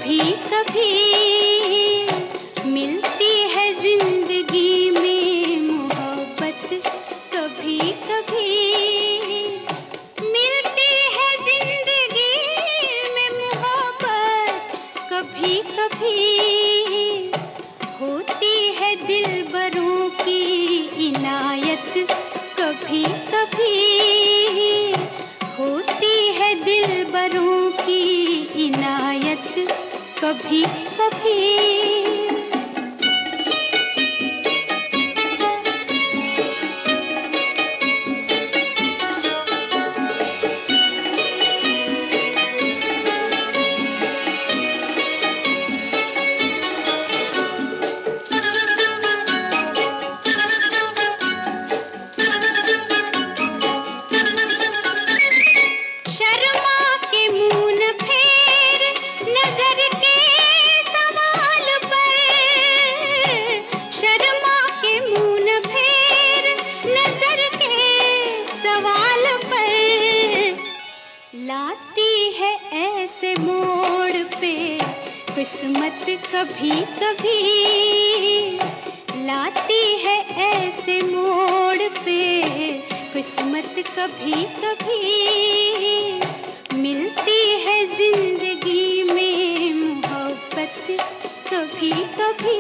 कभी कभी मिलती है जिंदगी में मोहब्बत, कभी कभी मिलती है जिंदगी में मोहब्बत, कभी कभी होती है दिलबरों की इनायत, कभी कभी होती है दिलबरों की इनायत, कभी कभी। लाती है ऐसे मोड़ पे किस्मत, कभी कभी लाती है ऐसे मोड़ पे किस्मत, कभी कभी मिलती है जिंदगी में मोहब्बत, कभी कभी।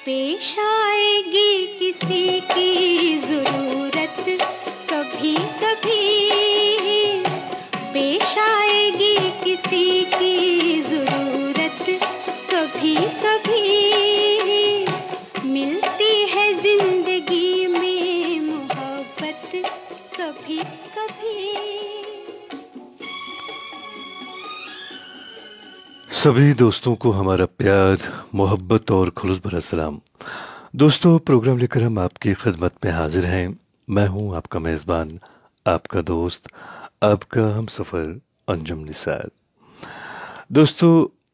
पेश आएगी किसी की जरूरत, कभी कभी पेश आएगी किसी की जरूरत, कभी कभी मिलती है जिंदगी में मोहब्बत, कभी कभी। सभी दोस्तों को हमारा प्यार, मोहब्बत और खुलूस भरा सलाम। दोस्तों, प्रोग्राम लेकर हम आपकी खिदमत में हाजिर हैं। मैं हूं आपका मेज़बान, आपका दोस्त, आपका हम सफ़र अंजुम निसार। दोस्तों,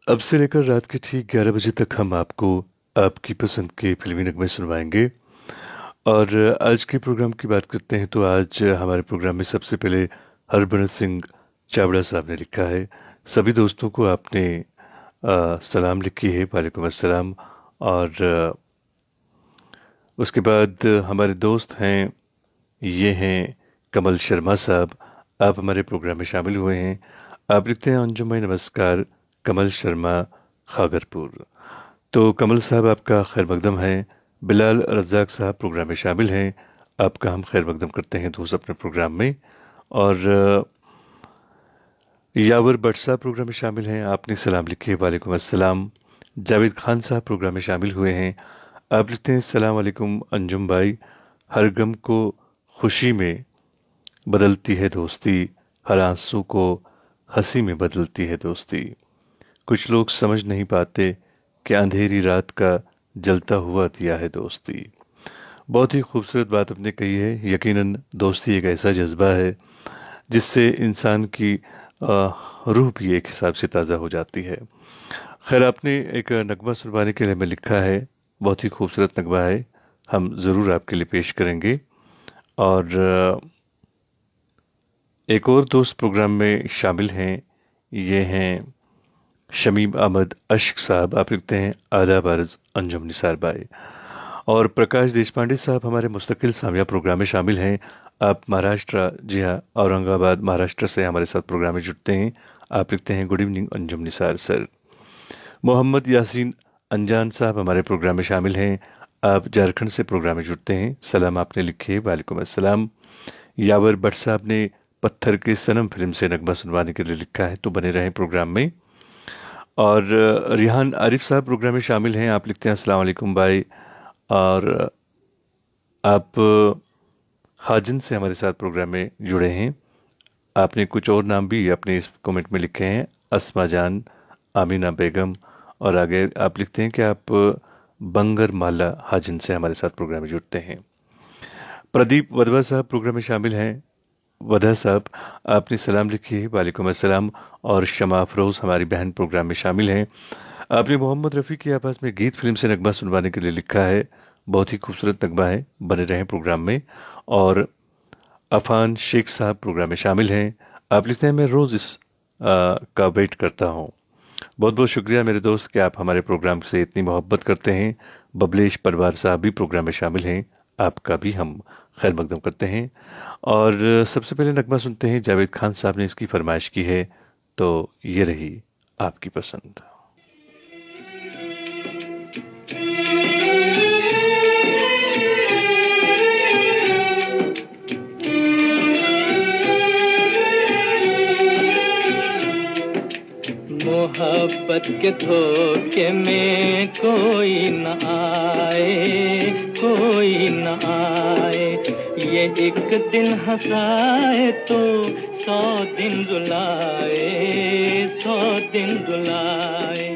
अब से लेकर रात के ठीक 11 बजे तक हम आपको आपकी पसंद के फिल्मी नगमे सुनवाएंगे। और आज के प्रोग्राम की बात करते हैं तो आज हमारे प्रोग्राम में सबसे पहले हरभजन सिंह चावड़ा साहब ने लिखा है। सभी दोस्तों को आपने सलाम लिखी है, वालेकुम अस्सलाम। और उसके बाद हमारे दोस्त हैं, ये हैं कमल शर्मा साहब। आप हमारे प्रोग्राम में शामिल हुए हैं। आप लिखते हैं अंजुम भाई नमस्कार, कमल शर्मा खागरपुर। तो कमल साहब आपका खैर मकदम है। बिलाल रज़ाक साहब प्रोग्राम में शामिल हैं, आपका हम खैर मकदम करते हैं दोस्त अपने प्रोग्राम में। और यावर भट्ट साहब प्रोग्राम में शामिल हैं, आपने सलाम लिखे, वालेकुम अस्सलाम। जावेद खान साहब प्रोग्राम में शामिल हुए हैं। आप लिखते हैं सलाम वालेकुम अंजुम भाई, हर गम को खुशी में बदलती है दोस्ती, हर आंसू को हंसी में बदलती है दोस्ती। कुछ लोग समझ नहीं पाते कि अंधेरी रात का जलता हुआ दिया है दोस्ती। बहुत ही खूबसूरत बात आपने कही है। यकीनन दोस्ती एक ऐसा जज्बा है जिससे इंसान की रूह भी एक हिसाब से ताज़ा हो जाती है। खैर, आपने एक नगमा सुनवाने के लिए हमें लिखा है, बहुत ही खूबसूरत नगमा है, हम ज़रूर आपके लिए पेश करेंगे। और एक और दोस्त प्रोग्राम में शामिल हैं, ये हैं शमीम अहमद अश्क साहब। आप लिखते हैं आदाब अर्ज़ अंजुम निसार भाई। और प्रकाश देशपांडे साहब हमारे मुस्तकिल सामिया प्रोग्राम में शामिल हैं। आप महाराष्ट्र, जी हाँ, औरंगाबाद महाराष्ट्र से हमारे साथ प्रोग्राम में जुड़ते हैं। आप लिखते हैं good evening Anjum Nisar sir. Mohammad Yasin Anjaan साहब हमारे प्रोग्राम में शामिल हैं। आप झारखंड से प्रोग्राम में जुड़ते हैं, सलाम आपने लिखे, वालेकुम अस्सलाम। यावर भट्ट साहब ने पत्थर के सनम फिल्म से नगमा सुनवाने के लिए लिखा है, तो बने रहें प्रोग्राम में। और रिहान आरिफ साहब प्रोग्राम में शामिल हैं। आप लिखते हैं अस्सलाम वालेकुम भाई। और आप हाजिन से हमारे साथ प्रोग्राम में जुड़े हैं। आपने कुछ और नाम भी अपने इस कमेंट में लिखे हैं, अस्मा जान, आमीना बेगम, और आगे आप लिखते हैं कि आप बंगर माला हाजिन से हमारे साथ प्रोग्राम में जुड़ते हैं। प्रदीप वधवा साहब प्रोग्राम में शामिल हैं। वधा साहब, आपने सलाम लिखी है, वालेकुम अस्सलाम। और शमा अफरोज हमारी बहन प्रोग्राम में शामिल हैं। आपने मोहम्मद रफ़ी की आवाज़ में गीत फिल्म से नगमा सुनवाने के लिए लिखा है, बहुत ही खूबसूरत नगमा है, बने रहें प्रोग्राम में। और अफान शेख साहब प्रोग्राम में शामिल हैं। आप लिखते हैं मैं रोज़ का वेट करता हूँ। बहुत बहुत शुक्रिया मेरे दोस्त कि आप हमारे प्रोग्राम से इतनी मोहब्बत करते हैं। बबलेश परिवार साहब भी प्रोग्राम में शामिल हैं, आपका भी हम खैर मकदम करते हैं। और सबसे पहले नगमा सुनते हैं, जावेद खान साहब ने इसकी फरमाइश की है, तो ये रही आपकी पसंद। मोहब्बत के धोखे में कोई न आए, कोई न आए। ये एक दिन हंसाए तो 100 दिन रुलाए, 100 दिन रुलाए।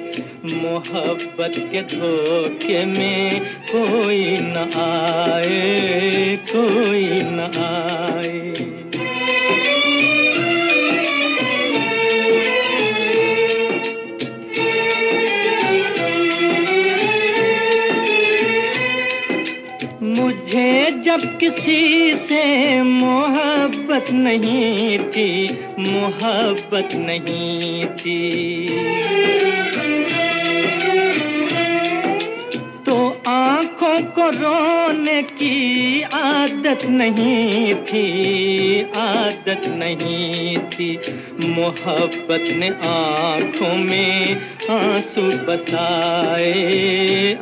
मोहब्बत के धोखे में कोई न आए, कोई न आए। मुझे जब किसी से मोहब्बत नहीं थी, मोहब्बत नहीं थी, तो आँखों को रोने की आदत नहीं थी, आदत नहीं थी। मोहब्बत ने आँखों में आंसू बसाए,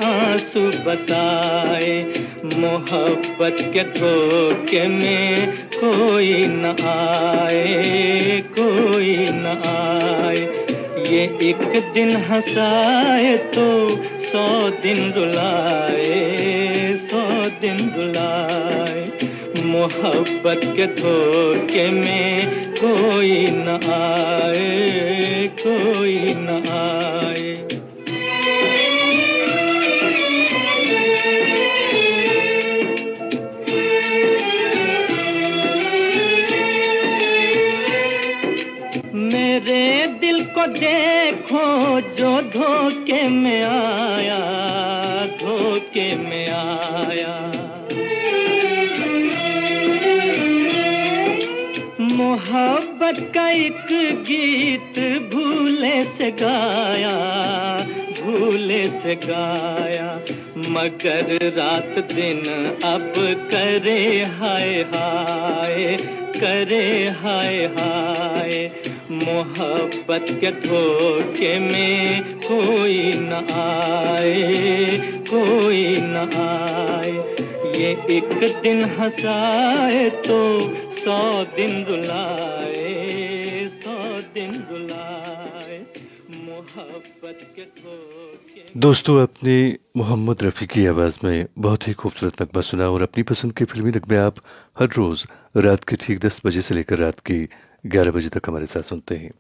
आंसू बसाए। मोहब्बत के धोखे में कोई न आए, कोई न आए। ये एक दिन हंसाए तो 100 दिन रुलाए, 100 दिन रुलाए। मोहब्बत के धोखे में कोई न आए, कोई न आए। मेरे दिल को देखो जो धोखे में आया, धोखे में आया। मोहब्बत का एक गीत भूले से गाया, भूले से गाया। मगर रात दिन अब करे हाय हाय, करे हाय हाय। मोहब्बत के धोखे में कोई न आए, कोई न आए। ये एक दिन हंसाए तो 100 दिन रुलाए, 100 दिन रुलाए। मोहब्बत के धोखे। दोस्तों, आपने मोहम्मद रफ़ी की आवाज़ में बहुत ही खूबसूरत नगमा सुना, और अपनी पसंद के फिल्मी नगमे आप हर रोज़ रात के ठीक 10 बजे से लेकर रात के 11 बजे तक हमारे साथ सुनते हैं।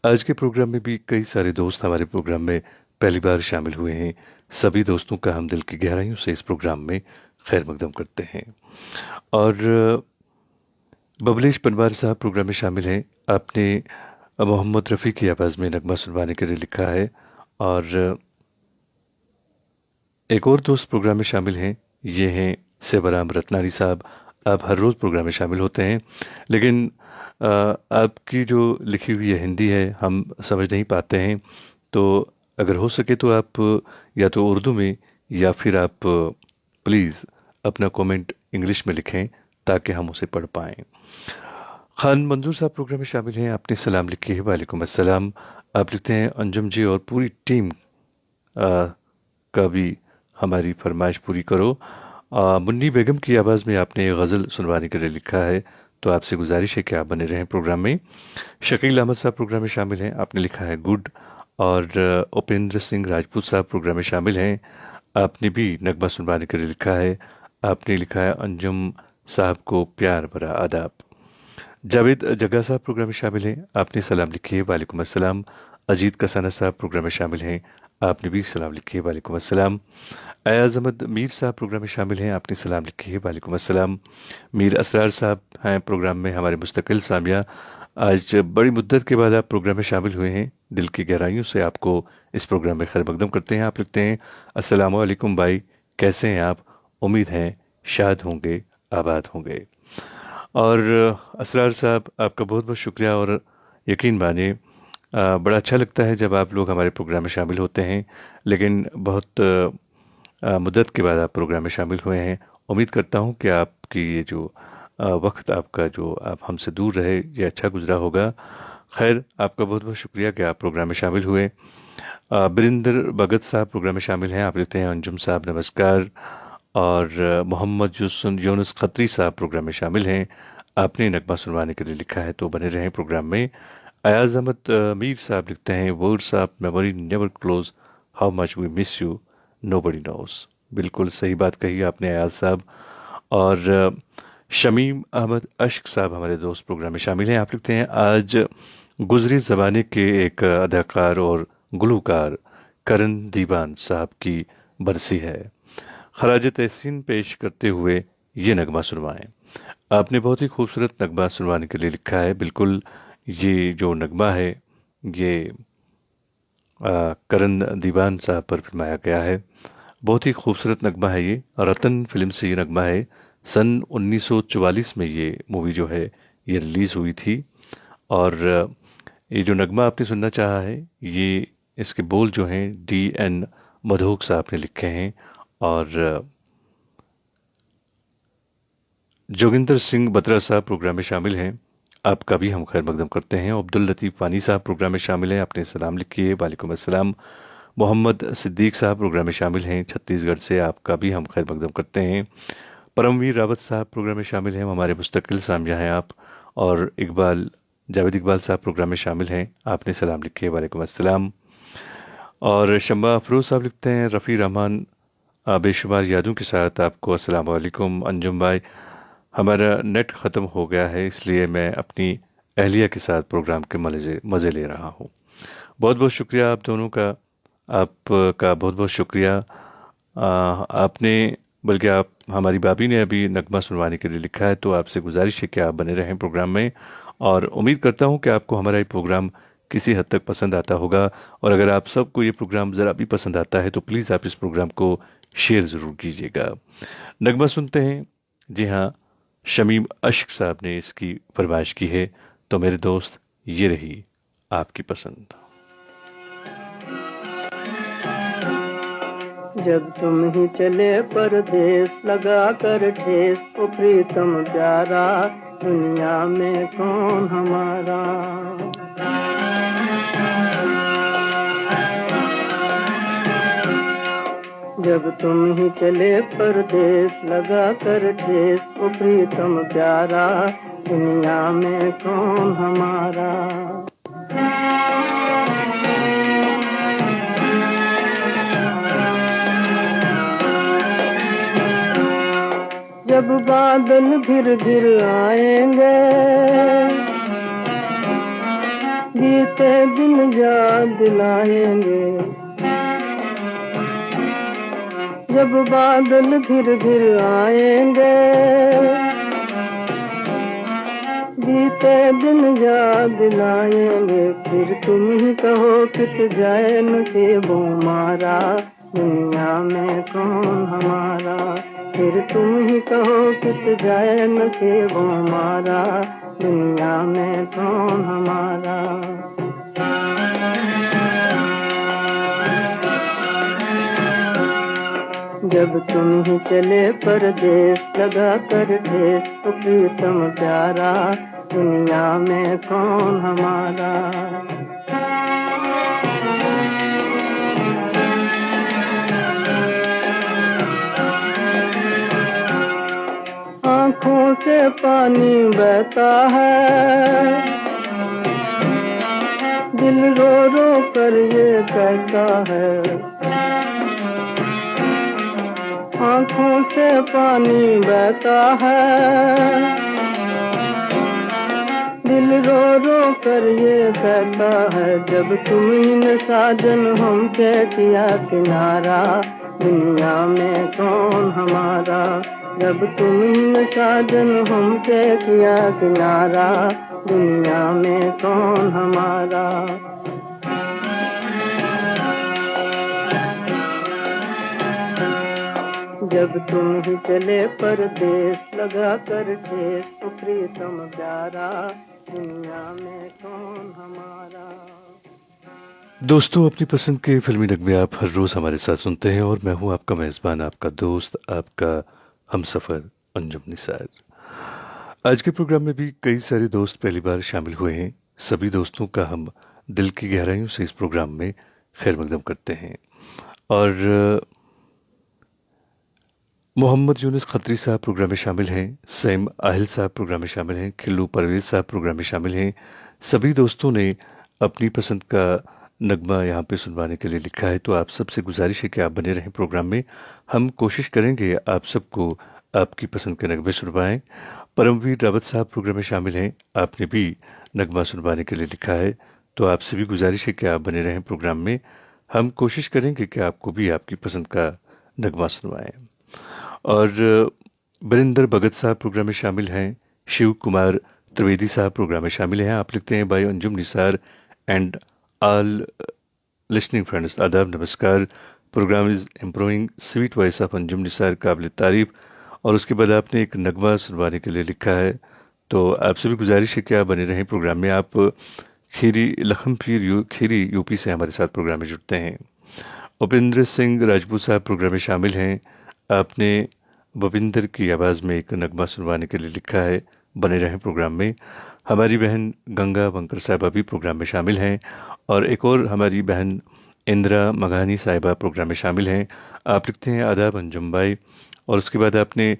आज के प्रोग्राम में भी कई सारे दोस्त हमारे प्रोग्राम में पहली बार शामिल हुए हैं। सभी दोस्तों का हम दिल की गहराइयों से इस प्रोग्राम में खैर मकदम करते हैं। और बबलेश पनवार साहब प्रोग्राम में शामिल हैं। आपने मोहम्मद रफ़ी की आवाज़ में नगमा सुनवाने के लिए लिखा है। और एक और दोस्त प्रोग्राम में शामिल हैं, ये हैं सेवाराम रत्नानी साहब। आप हर रोज़ प्रोग्राम में शामिल होते हैं, लेकिन आपकी जो लिखी हुई है हिंदी है, हम समझ नहीं पाते हैं। तो अगर हो सके तो आप या तो उर्दू में या फिर आप प्लीज़ अपना कमेंट इंग्लिश में लिखें ताकि हम उसे पढ़ पाएँ। खान मंजूर साहब प्रोग्राम में शामिल हैं। आपने सलाम लिखी है, वालेकुम अस्सलाम। आप लिखते हैं अंजुम जी और पूरी टीम का भी हमारी फरमाइश पूरी करो। मुन्नी बेगम की आवाज़ में आपने गज़ल सुनवाने के लिए लिखा है, तो आपसे गुजारिश है कि आप बने रहें प्रोग्राम में। शकील अहमद साहब प्रोग्राम में शामिल हैं। आपने लिखा है गुड। और उपेंद्र सिंह राजपूत साहब प्रोग्राम में शामिल हैं। आपने भी नगमा सुनवाने के लिए लिखा है। आपने लिखा है अंजुम साहब को प्यार भरा आदाब। जावेद जग्गा साहब प्रोग्राम में शामिल हैं, आपने सलाम लिखी है, वालेकुम अस्सलाम। अजीत कसाना साहब प्रोग्राम में शामिल हैं, आपने भी सलाम लिखी है, वालेकुम अस्सलाम। अयाज अहमद मीर साहब प्रोग्राम में शामिल हैं, आपने सलाम लिखी है, वालेकुम अस्सलाम। मीर असरार साहब हैं प्रोग्राम में हमारे मुस्तकिल सामिया। आज बड़ी मुद्दत के बाद आप प्रोग्राम में शामिल हुए हैं, दिल की गहराइयों से आपको इस प्रोग्राम में खैर मकदम करते हैं। आप लिखते हैं, अस्सलाम वालेकुम भाई, कैसे हैं आप? उम्मीद है शाद होंगे, आबाद होंगे। और असरार साहब, आपका बहुत बहुत शुक्रिया। और यकीन मानिए बड़ा अच्छा लगता है जब आप लोग हमारे प्रोग्राम में शामिल होते हैं, लेकिन बहुत मुद्दत के बाद आप प्रोग्राम में शामिल हुए हैं। उम्मीद करता हूं कि आपकी ये जो वक्त आपका जो आप हमसे दूर रहे, ये अच्छा गुजरा होगा। खैर, आपका बहुत बहुत शुक्रिया कि आप प्रोग्राम में शामिल हुए। बिरिंदर भगत साहब प्रोग्राम में शामिल हैं, आप लिखते हैं, अंजुम साहब नमस्कार। और मोहम्मद यूनुस खत्री साहब प्रोग्राम में शामिल हैं, आपने नगमा सुनवाने के लिए लिखा है, तो बने रहें प्रोग्राम में। अयाज अहमद मीर साहब लिखते हैं, words of memory never close, how much we miss you, nobody knows. बिल्कुल सही बात कही आपने अयाज साहब। और शमीम अहमद अश्क साहब हमारे दोस्त प्रोग्राम में शामिल हैं, आप लिखते हैं, आज गुजरी ज़माने के एक अदाकार और गुलूकार करण दीवान साहब की बरसी है, खराज तहसीन पेश करते हुए ये नगमा सुनवाएं। आपने बहुत ही खूबसूरत नगमा सुनवाने के लिए लिखा है। बिल्कुल, ये जो नगमा है ये करण दीवान साहब पर फिल्माया गया है। बहुत ही खूबसूरत नगमा है ये, रतन फिल्म से ये नगमा है। सन 1944 में ये मूवी जो है ये रिलीज़ हुई थी। और ये जो नगमा आपने सुनना चाहा है, ये इसके बोल जो हैं D.N. मधोक साहब ने लिखे हैं। और जोगिंदर सिंह बत्रा साहब प्रोग्राम में शामिल हैं, आपका भी हम खैर मकदम करते हैं। अब्दुल लतीफ़ वानी साहब प्रोग्राम में शामिल हैं, आपने सलाम लिखी है, वालेकुम अस्सलाम। मोहम्मद सिद्दीक साहब प्रोग्राम में शामिल हैं छत्तीसगढ़ से, आपका भी हम खैर मकदम करते हैं। परमवीर रावत साहब प्रोग्राम में शामिल हैं, हमारे मुस्तकिल सामिया हैं आप। और जावेद इकबाल साहब प्रोग्राम में शामिल हैं, आपने सलाम लिखी है, वालेकुम अस्सलाम। और शम्मा अफरोज साहब लिखते हैं, रफ़ी रहमान बेशुमार यादों के साथ आपको अस्सलाम वालेकुम। अंजुम भाई, हमारा नेट ख़त्म हो गया है, इसलिए मैं अपनी अहलिया के साथ प्रोग्राम के मज़े ले रहा हूँ। बहुत बहुत शुक्रिया आप दोनों का, आपका बहुत बहुत शुक्रिया। आपने, बल्कि आप, हमारी भाभी ने अभी नगमा सुनवाने के लिए लिखा है, तो आपसे गुजारिश है कि आप बने रहें प्रोग्राम में। और उम्मीद करता हूँ कि आपको हमारा ये प्रोग्राम किसी हद तक पसंद आता होगा। और अगर आप सबको ये प्रोग्राम ज़रा भी पसंद आता है तो प्लीज़ आप इस प्रोग्राम को शेयर ज़रूर कीजिएगा। नगमा सुनते हैं। जी हाँ, शमीम अश्क साहब ने इसकी फरमाइश की है, तो मेरे दोस्त ये रही आपकी पसंद। जब तुम ही चले परदेश लगा कर ठेस, ओ प्रीतम प्यारा, दुनिया में कौन हमारा। जब तुम ही चले परदेश लगा कर ठेस, ओ प्रीतम प्यारा, दुनिया में कौन हमारा। जब बादल घिर घिर आएंगे, बीते दिन याद दिलाएंगे। जब बादल घिर घिर आएंगे, बीते दिन याद दिलाएंगे। फिर तुम ही कहो कित जाए नसीबों मारा, दुनिया में कौन हमारा। फिर तुम ही कहो कित जाए नसीबों मारा, दुनिया में कौन हमारा। जब तुम ही चले परदेश लगा कर ठेस, तो प्रीतम प्यारा, दुनिया में कौन हमारा। आँखों से पानी बहता है, दिल रो रो कर ये कहता है। आँखों से पानी बहता है, दिल रो रो कर ये कहता है, जब तुमने साजन हमसे किया किनारा, दुनिया में कौन हमारा। जब तुमने साजन हमसे किया किनारा, दुनिया में कौन हमारा। जब तुम ही चले परदेश लगा कर ठेस, तो प्रीतम प्यारा, दुनिया में कौन हमारा। दोस्तों, अपनी पसंद के फिल्मी नगमे आप हर रोज़ हमारे साथ सुनते हैं और मैं हूं आपका मेज़बान, आपका दोस्त, आपका हमसफ़र अंजुम निसार। आज के प्रोग्राम में भी कई सारे दोस्त पहली बार शामिल हुए हैं। सभी दोस्तों का हम दिल की गहराइयों से इस प्रोग्राम में खैर मकदम करते हैं। और मोहम्मद यूनुस खत्री साहब प्रोग्राम में शामिल हैं, सैम आहिल साहब प्रोग्राम में शामिल हैं, खिल्लू परवेज साहब प्रोग्राम में शामिल हैं। सभी दोस्तों ने अपनी पसंद का नगमा यहाँ पे सुनवाने के लिए लिखा है। तो आप सबसे गुजारिश है कि आप बने रहें प्रोग्राम में। हम कोशिश करेंगे आप सबको आपकी पसंद के नगमे सुनवाएं। परमवीर रावत साहब प्रोग्राम में शामिल हैं, आपने भी नगमा सुनवाने के लिए लिखा है। तो आपसे भी गुजारिश है कि आप बने रहें प्रोग्राम में। हम कोशिश करेंगे कि आपको भी आपकी पसंद का नगमा सुनवाएं। और बरिंदर भगत साहब प्रोग्राम में शामिल हैं, शिव कुमार त्रिवेदी साहब प्रोग्राम में शामिल हैं। आप लिखते हैं, by Anjum Nisar and all listening friends, आदाब, नमस्कार। Program is improving, sweet voice of Anjum Nisar, काबिल तारीफ। और उसके बाद आपने एक नगमा सुनवाने के लिए लिखा है। तो आपसे भी गुजारिश है कि आप बने रहें प्रोग्राम में। आप खीरी लखनपुर खीरी यूपी से हमारे साथ प्रोग्राम में जुड़ते हैं। उपेंद्र सिंह राजपूत साहब प्रोग्राम में शामिल हैं, आपने भविंदर की आवाज़ में एक नगमा सुनवाने के लिए लिखा है। बने रहें प्रोग्राम में। हमारी बहन गंगा वंकर साहिबा भी प्रोग्राम में शामिल हैं और एक और हमारी बहन इंदिरा मघानी साहिबा प्रोग्राम में शामिल हैं। आप लिखते हैं, आदाब अंजुम भाई। और उसके बाद आपने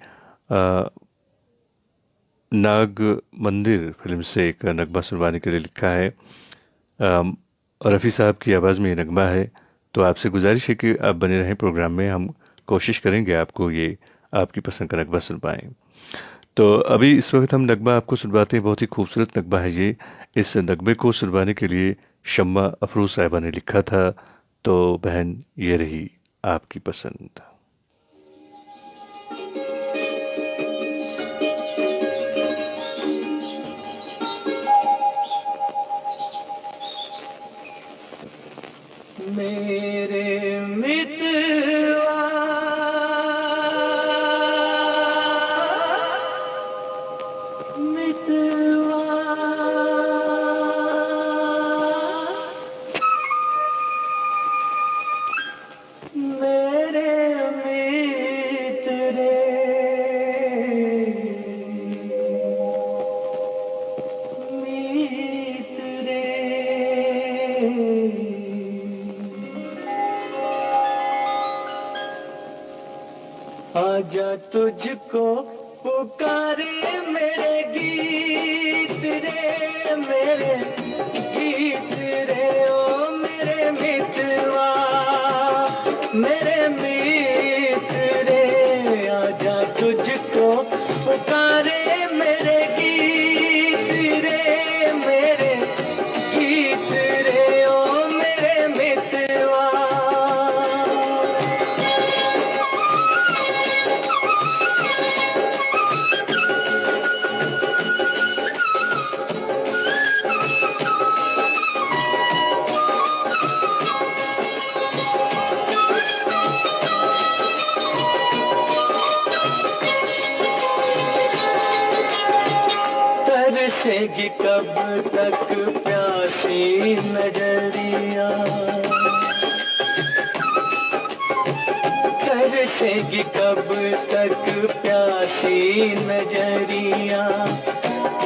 नाग मंदिर फिल्म से एक नगमा सुनवाने के लिए लिखा है। रफ़ी साहब की आवाज़ में ये नगमा है। तो आपसे गुजारिश है कि आप बने रहें प्रोग्राम में। हम कोशिश करेंगे आपको ये आपकी पसंद का नगमा सुनवाएं। तो अभी इस वक्त हम नगमा आपको सुनवाते हैं। बहुत ही खूबसूरत नगमा है ये। इस नगमे को सुनवाने के लिए शम्मा अफरोज साहिबा ने लिखा था। तो बहन, ये रही आपकी पसंद। मेरे मित्रवा मित्रवा, मेरे मित्र रे, मित्र रे, आजा तुझको पुकारे मेरे गीत रे, मेरे गीत रे, ओ मेरे मित्रवा, मेरे मित्र रे। आजा तुझको पुकारे मेरे गीत रे, मेरे गीत रे, ओ मेरे मित्रवा। तरसेगी कब तक प्यासी नजरिया, तरसेगी कब तक प्यासी नजरिया,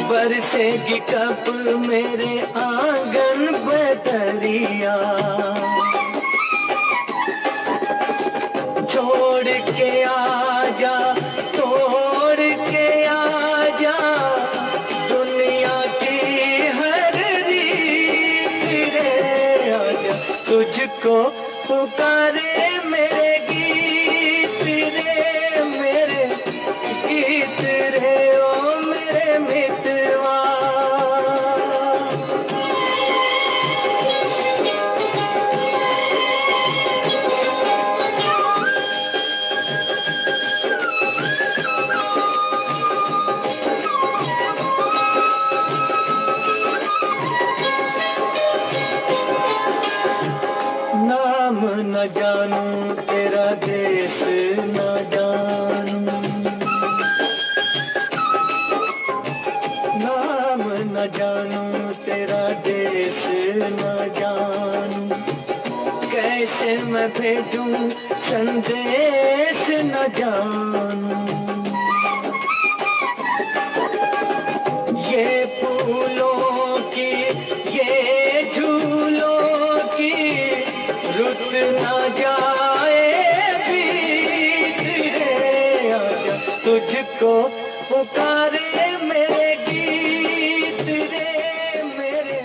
बरसेगी कब मेरे आंगन बदरिया। छोड़ के आजा, तोड़ के आजा, दुनिया की हर रीत रे। आजा तुझको पुकारे मेरे गीत रे, मेरे गीत रे, ओ मेरे मित्रवा। न जानूं तेरा देश न जानूं, नाम न जानूं तेरा देश न जानूं, कैसे मैं भेजूं संदेश न जानूं। ये फूलों की ये झूलों की रुत न जाए बीत रे, आजा तुझको पुकारे मेरे गीत रे, मेरे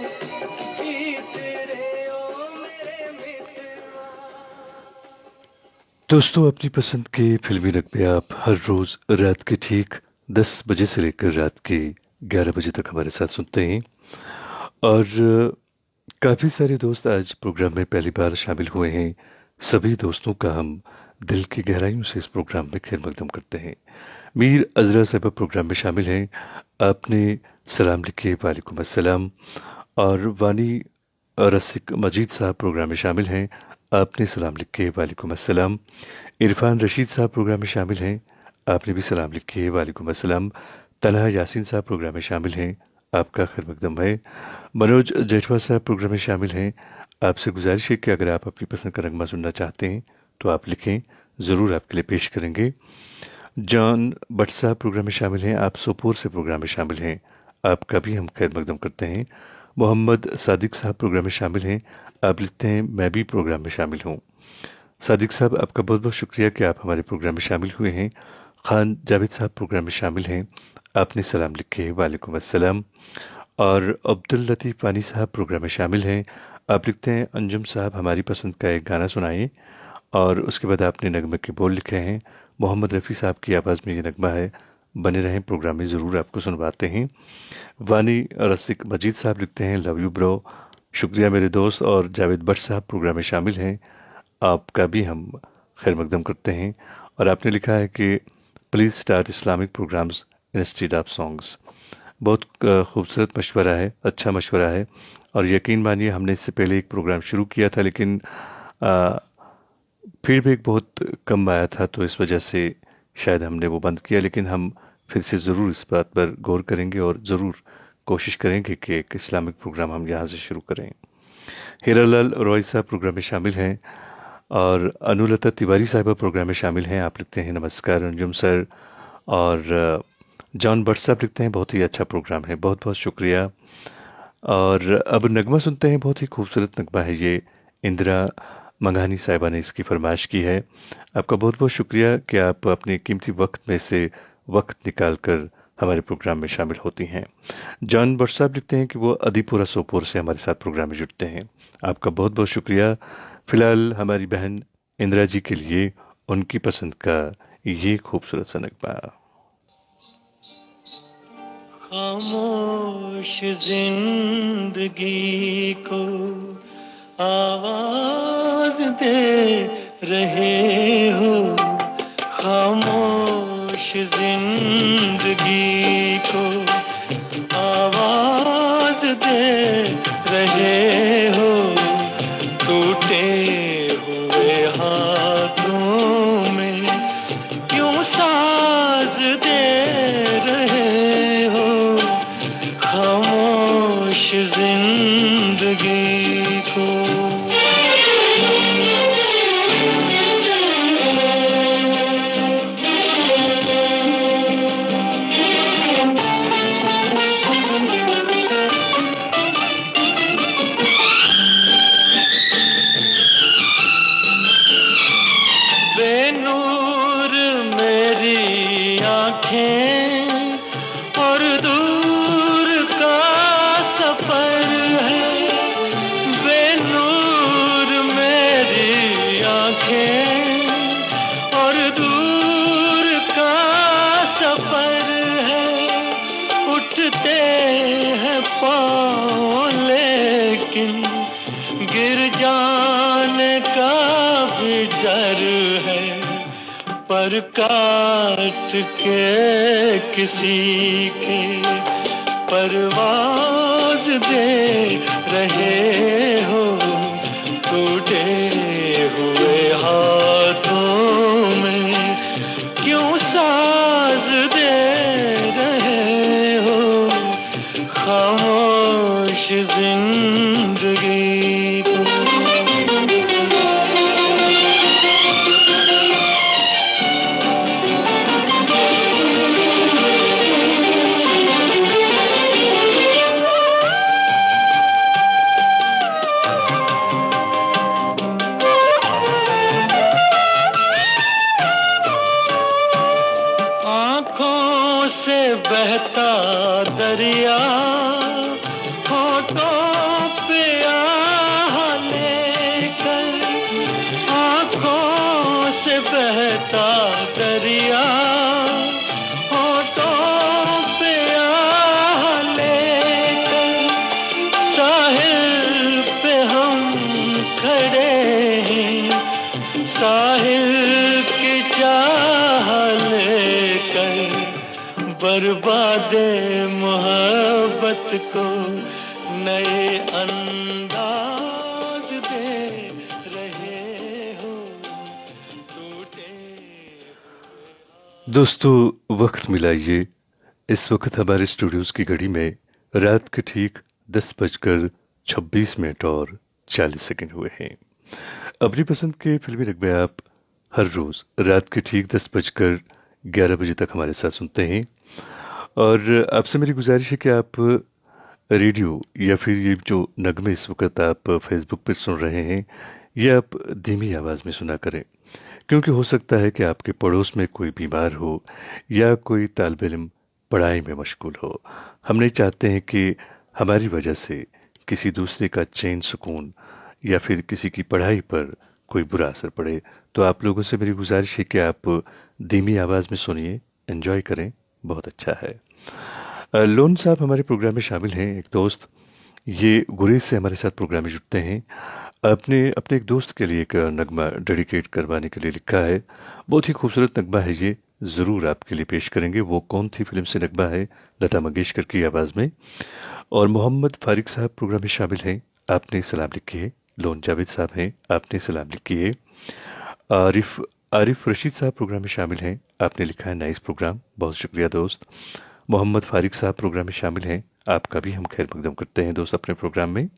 गीत रे, ओ मेरे मित्रवा। दोस्तों, अपनी पसंद के फिल्मी नगमे आप हर रोज रात के ठीक 10 बजे से लेकर रात के 11 बजे तक हमारे साथ सुनते हैं। और काफ़ी सारे दोस्त आज प्रोग्राम में पहली बार शामिल हुए हैं। सभी दोस्तों का हम दिल की गहराइयों से इस प्रोग्राम में खैर मकदम करते हैं। मीर अजरा साहब प्रोग्राम में शामिल हैं। आपने सलाम लिखे, वालेकुम अस्सलाम। और वानी रसिक मजीद साहब प्रोग्राम में शामिल हैं। आपने सलाम लिखे, वालेकुम अस्सलाम। इरफान रशीद साहब प्रोग्राम में शामिल हैं। आपने भी सलाम लिखे, वालेकुम अस्सलाम। तलहा यासीन साहब प्रोग्राम में शामिल हैं। आपका खैर मकदम है। मनोज जेठवा साहब प्रोग्राम में शामिल हैं। आपसे गुजारिश है कि अगर आप अपनी पसंद का नगमा सुनना चाहते हैं तो आप लिखें, ज़रूर आपके लिए पेश करेंगे। जॉन भट्ट साहब प्रोग्राम में शामिल हैं। आप सोपोर से प्रोग्राम में शामिल हैं। आपका भी हम खैर मकदम करते हैं। मोहम्मद सादिक साहब प्रोग्राम में शामिल हैं। आप लिखते हैं मैं भी प्रोग्राम में शामिल हूँ। सादिक साहब, आपका बहुत बहुत शुक्रिया कि आप हमारे प्रोग्राम में शामिल हुए हैं। खान जावेद साहब प्रोग्राम में शामिल हैं। आपने सलाम लिखे, वालेकुम अस्सलाम। और अब्दुल लतीफ़ वानी साहब प्रोग्राम में शामिल हैं। आप लिखते हैं अंजुम साहब हमारी पसंद का एक गाना सुनाइए, और उसके बाद आपने नगमे के बोल लिखे हैं। मोहम्मद रफ़ी साहब की आवाज़ में ये नगमा है। बने रहें, प्रोग्राम में ज़रूर आपको सुनवाते हैं। वानी रसिक मजीद साहब लिखते हैं लव यू ब्रो, शुक्रिया मेरे दोस्त। और जावेद भट्ट साहब प्रोग्राम में शामिल हैं। आपका भी हम खैर मकदम करते हैं। और आपने लिखा है कि please start Islamic programs instead of songs. बहुत खूबसूरत मशवरा है, अच्छा मशवरा है। और यकीन मानिए, हमने इससे पहले एक प्रोग्राम शुरू किया था, लेकिन फीडबैक बहुत कम आया था, तो इस वजह से शायद हमने वो बंद किया। लेकिन हम फिर से ज़रूर इस बात पर गौर करेंगे और ज़रूर कोशिश करेंगे कि एक इस्लामिक प्रोग्राम हम यहाँ से शुरू करें। हीरालाल रॉय साहब प्रोग्राम में शामिल हैं। और अनुलता तिवारी साहिबा प्रोग्राम में शामिल हैं। आप लिखते हैं नमस्कार अंजुम सर। और जॉन भट्ट साहब लिखते हैं बहुत ही अच्छा प्रोग्राम है, बहुत बहुत शुक्रिया। और अब नगमा सुनते हैं, बहुत ही खूबसूरत नगमा है ये। इंदिरा मंगानी साहिबा ने इसकी फरमाइश की है। आपका बहुत बहुत शुक्रिया कि आप अपने कीमती वक्त में से वक्त निकाल कर हमारे प्रोग्राम में शामिल होती हैं। जॉन भट्ट साहब लिखते हैं कि वो अदीपुरा सोपोर से हमारे साथ प्रोग्राम में जुड़ते हैं। आपका बहुत बहुत शुक्रिया। फ़िलहाल हमारी बहन इंदिरा जी के लिए उनकी पसंद का ये खूबसूरत सा नगमा। खामोश जिंदगी को आवाज दे रहे हो, खामोश जिंदगी को आवाज दे रहे हो, टूटे हुए हाथों में क्यों साज दे रहे हो, खामोश जिंदगी को। बेनूर मेरी आँखें और दूर का सफर है, बेनूर मेरी आँखें और दूर का सफर है, उठते हैं पाँव लेकिन गिर जाने का भी डर है, पर काट के किसी के परवाज दे रहे हो, टूटे हुए बहता दरिया होठों पे आ लेकर साहिल पे हम खड़े हैं, साहिल की चाह लेकर बर्बादे मोहब्बत को नए अंदाज दे रहे हो टूटे। दोस्तों, वक्त मिला ये इस वक्त हमारे स्टूडियोज की घड़ी में रात के ठीक 10:26 और 40 सेकंड हुए हैं। अपनी पसंद के फिल्मी नगमे आप हर रोज रात के ठीक 10:11 बजे तक हमारे साथ सुनते हैं और आपसे मेरी गुजारिश है कि आप रेडियो या फिर ये जो नगमे इस वक्त आप फेसबुक पर सुन रहे हैं ये आप धीमी आवाज़ में सुना करें, क्योंकि हो सकता है कि आपके पड़ोस में कोई बीमार हो या कोई तालिब इल्म पढ़ाई में मशगूल हो। हम नहीं चाहते हैं कि हमारी वजह से किसी दूसरे का चैन सुकून या फिर किसी की पढ़ाई पर कोई बुरा असर पड़े। तो आप लोगों से मेरी गुजारिश है कि आप धीमी आवाज़ में सुनिए, एंजॉय करें, बहुत अच्छा है। लोन साहब हमारे प्रोग्राम में शामिल हैं, एक दोस्त, ये गुरेज से हमारे साथ प्रोग्राम में जुड़ते हैं। अपने एक दोस्त के लिए एक नगमा डेडिकेट करवाने के लिए लिखा है। बहुत ही खूबसूरत नगमा है, ये ज़रूर आपके लिए पेश करेंगे। वो कौन थी फिल्म से नगमा है, लता मंगेशकर की आवाज़ में। और मोहम्मद फारिक साहब प्रोग्राम में शामिल हैं, आपने सलाम लिखी है। लोन जावेद साहब हैं, आपने सलाम लिखी है। आरिफ रशीद साहब प्रोग्राम में शामिल हैं, आपने लिखा है नाइस प्रोग्राम, बहुत शुक्रिया दोस्त। मोहम्मद फारिक साहब प्रोग्राम में शामिल हैं, आपका भी हम खैर मकदम करते हैं दोस्त अपने प्रोग्राम में।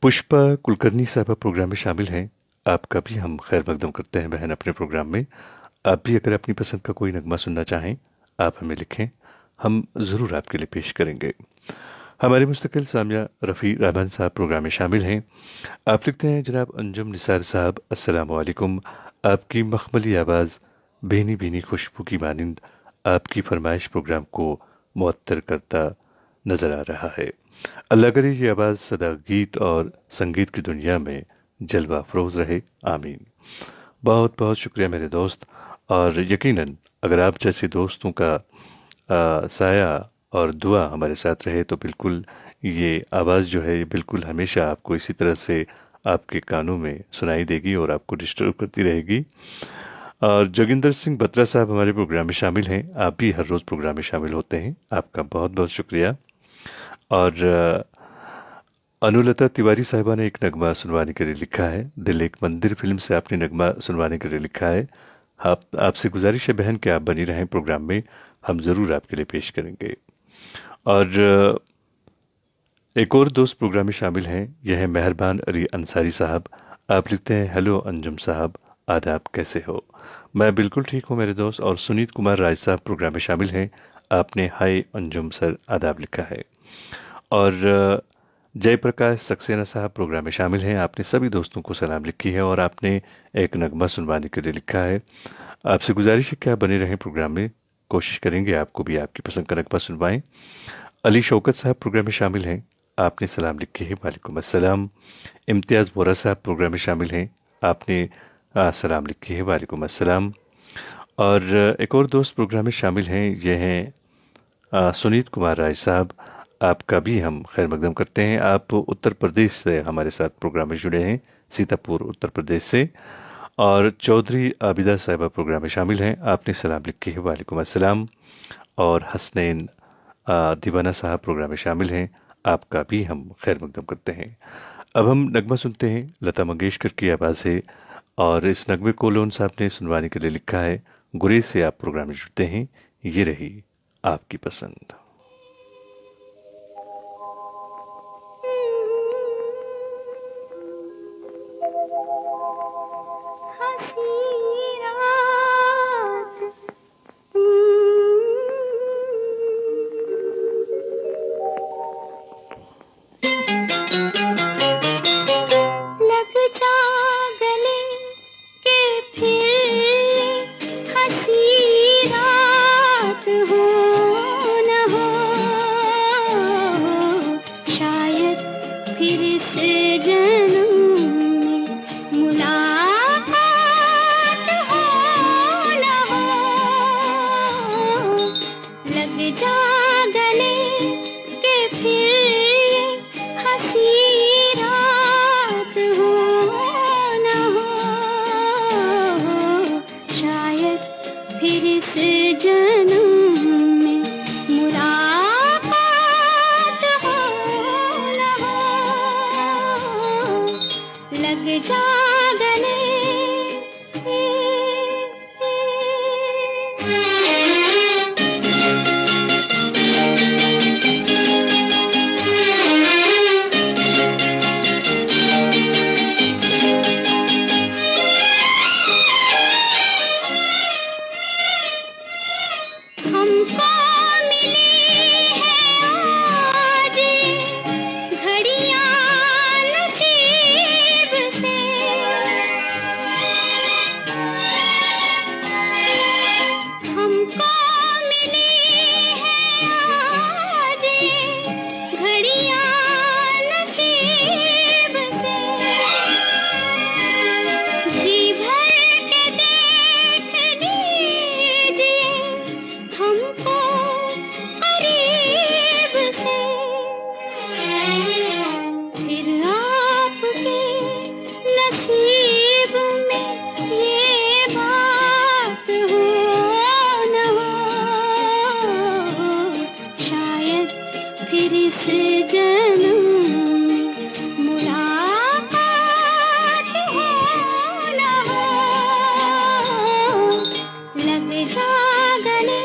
पुष्पा कुलकर्णी साहब प्रोग्राम में शामिल हैं, आपका भी हम खैर मकदम करते हैं बहन अपने प्रोग्राम में। आप भी अगर अपनी पसंद का कोई नगमा सुनना चाहें आप हमें लिखें, हम ज़रूर आपके लिए पेश करेंगे। हमारे मुस्तकिल सामिया रफ़ी रहमान साहब प्रोग्राम में शामिल हैं, आप लिखते हैं जनाब अंजुम निसार साहब, अस्सलाम वालेकुम। आपकी मखमली आवाज़ बेनी बेनी खुशबू की मानिंद आपकी फरमाइश प्रोग्राम को मुअत्तर करता नज़र आ रहा है। अल्लाह करे ये आवाज़ सदा गीत और संगीत की दुनिया में जलवा अफरोज़ रहे, आमीन। बहुत बहुत शुक्रिया मेरे दोस्त। और यकीनन अगर आप जैसे दोस्तों का साया और दुआ हमारे साथ रहे तो बिल्कुल ये आवाज़ जो है ये बिल्कुल हमेशा आपको इसी तरह से आपके कानों में सुनाई देगी और आपको डिस्टर्ब करती रहेगी। और जोगिंदर सिंह बत्रा साहब हमारे प्रोग्राम में शामिल हैं, आप भी हर रोज़ प्रोग्राम में शामिल होते हैं, आपका बहुत बहुत शुक्रिया। और अनुलता तिवारी साहिबा ने एक नगमा सुनवाने के लिए लिखा है, दिल एक मंदिर फिल्म से आपने नगमा सुनवाने के लिए लिखा है। आपसे गुजारिश है बहन कि आप बनी रहें प्रोग्राम में, हम ज़रूर आपके लिए पेश करेंगे। और एक और दोस्त प्रोग्राम में शामिल हैं, यह है मेहरबान अली अंसारी साहब। आप लिखते हैं हेलो अंजुम साहब, आदाब, कैसे हो? मैं बिल्कुल ठीक हूँ मेरे दोस्त। और सुनीत कुमार राय साहब प्रोग्राम में शामिल हैं, आपने हाय अंजुम सर, आदाब लिखा है। और जयप्रकाश सक्सेना साहब प्रोग्राम में शामिल हैं, आपने सभी दोस्तों को सलाम लिखी है और आपने एक नगमा सुनवाने के लिए लिखा है। आपसे गुजारिश है कि आप बने रहें प्रोग्राम में, कोशिश करेंगे आपको भी आपकी पसंद का नगमा सुनवाएं। अली शौकत साहब प्रोग्राम में शामिल हैं, आपने सलाम लिखी है, वालेकुम अस्सलाम। इम्तियाज़ बोरा साहब प्रोग्राम में शामिल हैं, आपने सलाम लिखी है, वालेकुम अस्सलाम। और एक और दोस्त प्रोग्राम में शामिल हैं, ये हैं सुनीत कुमार राय साहब, आपका भी हम खैर मकदम करते हैं। आप उत्तर प्रदेश से हमारे साथ प्रोग्राम में जुड़े हैं, सीतापुर उत्तर प्रदेश से। और चौधरी आबिदा साहिबा प्रोग्राम में शामिल हैं, आपने सलाम लिखी है, वालेकुम अस्सलाम। और हसनैन दीवाना साहब प्रोग्राम में शामिल हैं, आपका भी हम खैर मकदम करते हैं। अब हम नगमा सुनते हैं, लता मंगेशकर की आवाज़ है और इस नगमे को लोन साहब ने सुनवाने के लिए लिखा है। गुरेज से आप प्रोग्राम में जुड़ते हैं, ये रही आपकी पसंद। मुलाकात हो लग जा गले। हमको मिली है आज घड़ियां नसीब से, हमको मिली है आज घड़ियां नसीब से। जी भर के देख लीजिए हमको करीब से, फिर आपके नसीब में ये बात हो न हो, शायद फिर इस जन्म में मुलाकात हो न हो, लग जा गले।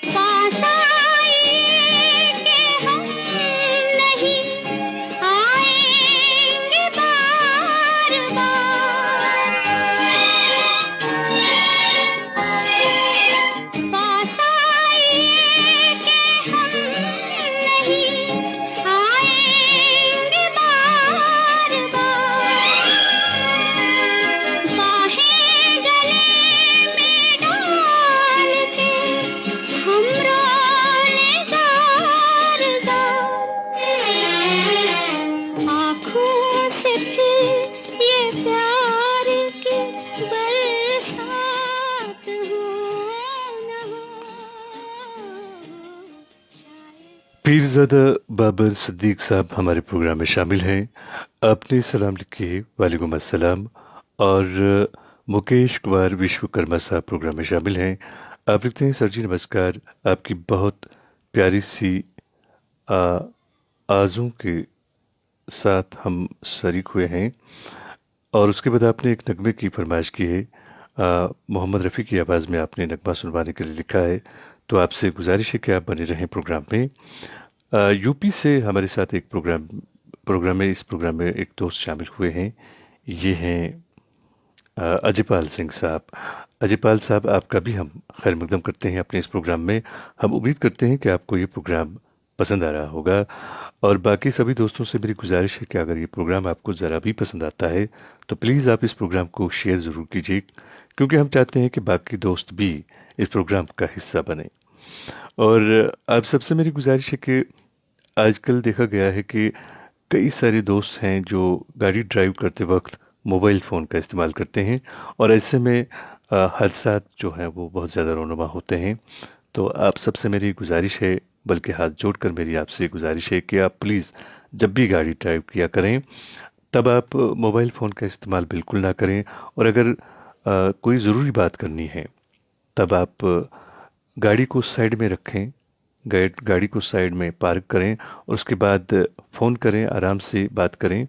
पास आए कि हम नहीं आएंगे बार बार, पास आए कि हम नहीं आएंगे बार बार, बाहें गले में डाल के हम रोले जार जार, आँखों से फिर ये प्यार की बरसात हो न हो, शायद। पीरज़ादा बाबर सिद्दीक साहब हमारे प्रोग्राम में शामिल हैं। आपने सलाम लिखे, वालेकुम अस्सलाम। और मुकेश कुमार विश्वकर्मा साहब प्रोग्राम में शामिल हैं। आप लिखते हैं, सर जी नमस्कार, आपकी बहुत प्यारी सी आज़ों के साथ हम शरीक हुए हैं। और उसके बाद आपने एक नगमे की फरमाइश की है। मोहम्मद रफ़ी की आवाज़ में आपने नगमा सुनवाने के लिए लिखा है, तो आपसे गुजारिश है कि आप बने रहें प्रोग्राम में। यूपी से हमारे साथ एक इस प्रोग्राम में एक दोस्त शामिल हुए हैं। ये हैं अजयपाल सिंह साहब। अजयपाल साहब, आपका भी हम खैर मकदम करते हैं अपने इस प्रोग्राम में। हम उम्मीद करते हैं कि आपको ये प्रोग्राम पसंद आ रहा होगा। और बाकी सभी दोस्तों से मेरी गुजारिश है कि अगर ये प्रोग्राम आपको ज़रा भी पसंद आता है तो प्लीज़ आप इस प्रोग्राम को शेयर ज़रूर कीजिए, क्योंकि हम चाहते हैं कि बाकी दोस्त भी इस प्रोग्राम का हिस्सा बने। और आप सबसे मेरी गुजारिश है कि आजकल देखा गया है कि कई सारे दोस्त हैं जो गाड़ी ड्राइव करते वक्त मोबाइल फ़ोन का इस्तेमाल करते हैं, और ऐसे में हादसात जो हैं वो बहुत ज़्यादा रोनुमा होते हैं। तो आप सबसे मेरी गुजारिश है, बल्कि हाथ जोड़कर मेरी आपसे गुजारिश है कि आप प्लीज़ जब भी गाड़ी ड्राइव किया करें तब आप मोबाइल फ़ोन का इस्तेमाल बिल्कुल ना करें। और अगर कोई ज़रूरी बात करनी है तब आप गाड़ी को साइड में रखें, गाड़ी को साइड में पार्क करें और उसके बाद फ़ोन करें, आराम से बात करें।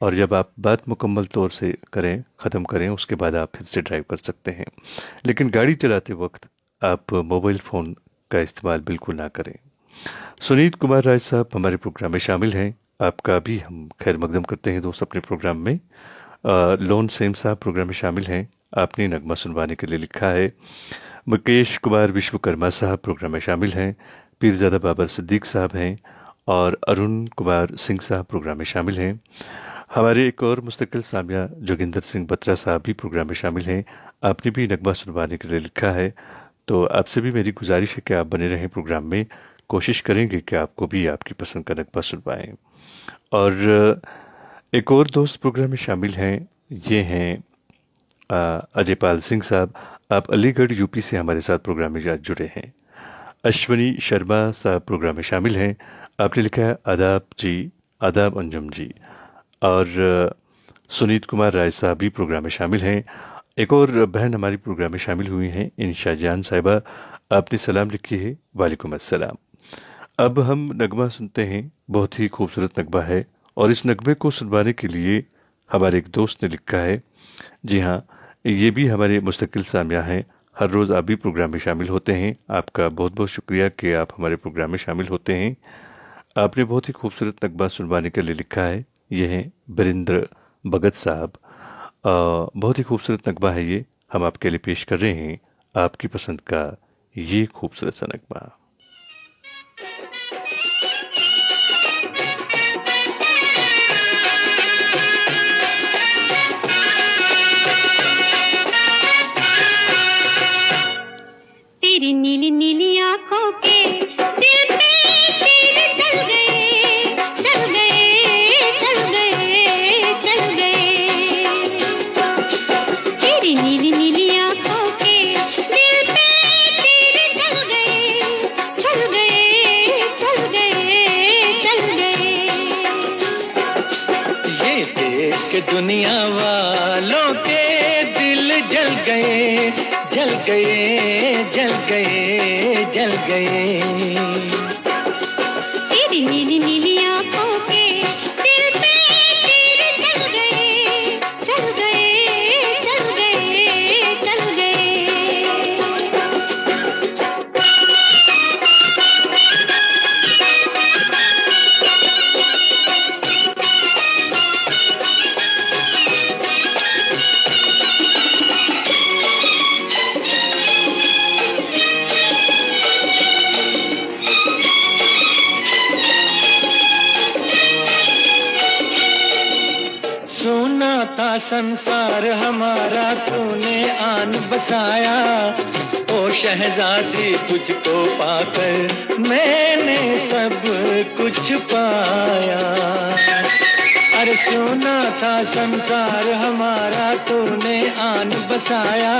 और जब आप बात मुकम्मल तौर से ख़त्म करें, उसके बाद आप फिर से ड्राइव कर सकते हैं। लेकिन गाड़ी चलाते वक्त आप मोबाइल फ़ोन का इस्तेमाल बिल्कुल ना करें। सुनीत कुमार राज साहब हमारे प्रोग्राम में शामिल हैं। आपका भी हम खैर मकदम करते हैं दोस्त अपने प्रोग्राम में। लोन सेम साहब प्रोग्राम में शामिल हैं। आपने नगमा सुनवाने के लिए लिखा है। मुकेश कुमार विश्वकर्मा साहब प्रोग्राम में शामिल हैं। पीरज़ादा बाबर सिद्दीक साहब हैं और अरुण कुमार सिंह साहब प्रोग्राम में शामिल हैं। हमारे एक और मुस्तकिल सामिया जोगिंदर सिंह बत्रा साहब भी प्रोग्राम में शामिल हैं। आपने भी नगमा सुनवाने के लिए लिखा है, तो आपसे भी मेरी गुजारिश है कि आप बने रहें प्रोग्राम में। कोशिश करेंगे कि आपको भी आपकी पसंद का नगमा सुनवाएं। और एक और दोस्त प्रोग्राम में शामिल हैं, ये हैं अजयपाल सिंह साहब। आप अलीगढ़ यूपी से हमारे साथ प्रोग्राम में जुड़े हैं। अश्वनी शर्मा साहब प्रोग्राम में शामिल हैं। आपने लिखा है आदाब जी, आदाब अंजुम जी। और सुनीत कुमार राय साहब भी प्रोग्राम में शामिल हैं। एक और बहन हमारी प्रोग्राम में शामिल हुई हैं, इंशा जान साहिबा। आपने सलाम लिखी है, वालेकुम अस्सलाम। अब हम नगमा सुनते हैं, बहुत ही खूबसूरत नगमा है और इस नगमे को सुनवाने के लिए हमारे एक दोस्त ने लिखा है। जी हाँ, ये भी हमारे मुस्तकिल सामिया हैं, हर रोज़ आप भी प्रोग्राम में शामिल होते हैं। आपका बहुत बहुत शुक्रिया कि आप हमारे प्रोग्राम में शामिल होते हैं। आपने बहुत ही खूबसूरत नगमा सुनवाने के लिए लिखा है। ये हैं बरिंद्र भगत साहब। बहुत ही खूबसूरत नगमा है, ये हम आपके लिए पेश कर रहे हैं, आपकी पसंद का ये खूबसूरत सा नगमा। तेरी नीली नीली आंखों के दिल पे तीर चल गए, चल गए, चल गए, चल गए। तेरी नीली नीली आंखों के दिल पे तीर चल गए, चल गए, चल गए, चल गए। ये देख के दुनिया वालों के दिल जल गए, जल गए, जल गए, जल गए। तेरी नीली नीली आंखों के दिल पे तीर चल गए, चल गए, चल गए, चल गए। सोना था संसार हमारा, तूने आन बसाया। ओ शहजादी तुझको पाकर मैंने सब कुछ पाया। अरे सोना था संसार हमारा, तूने आन बसाया।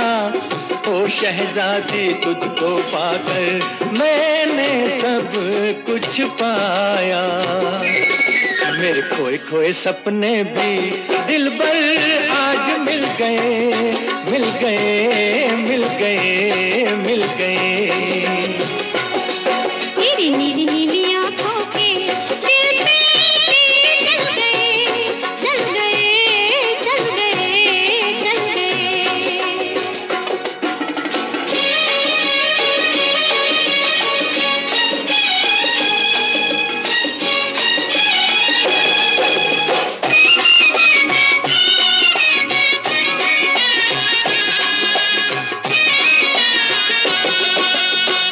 ओ शहजादी तुझको पाकर मैंने सब कुछ पाया। मेरे खोए खोए सपने भी दिल भर आज मिल गए, मिल गए, मिल गए, मिल गए। तेरी नीली नीली आंखों के दिल पे तीर चल गए, चल गए, चल गए, चल गए।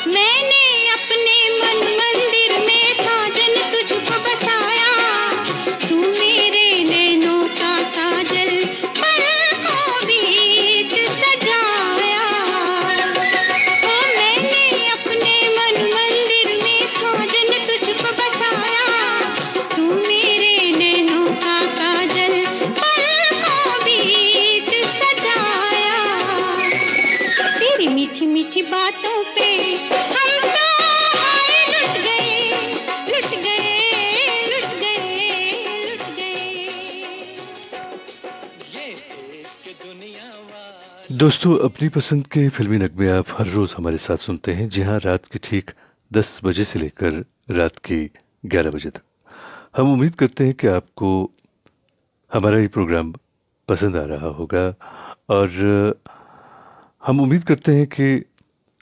मैंने अपने मन मंदिर में साजन तुझको बसाया। तू मेरे नैनों का काजल पलकों बीच सजाया। ओ मैंने अपने मन मंदिर में साजन तुझको बसाया। तू मेरे नैनों का काजल पलकों बीच सजाया। तेरी मीठी मीठी बातों पे हम तो आए लुट गए, लुट गए, लुट गए, लुट गए। ये देख के दुनिया वालों दोस्तों, अपनी पसंद के फिल्मी नगमे आप हर रोज़ हमारे साथ सुनते हैं, जी हाँ, रात के ठीक 10 बजे से लेकर रात के 11 बजे तक। हम उम्मीद करते हैं कि आपको हमारा ये प्रोग्राम पसंद आ रहा होगा और हम उम्मीद करते हैं कि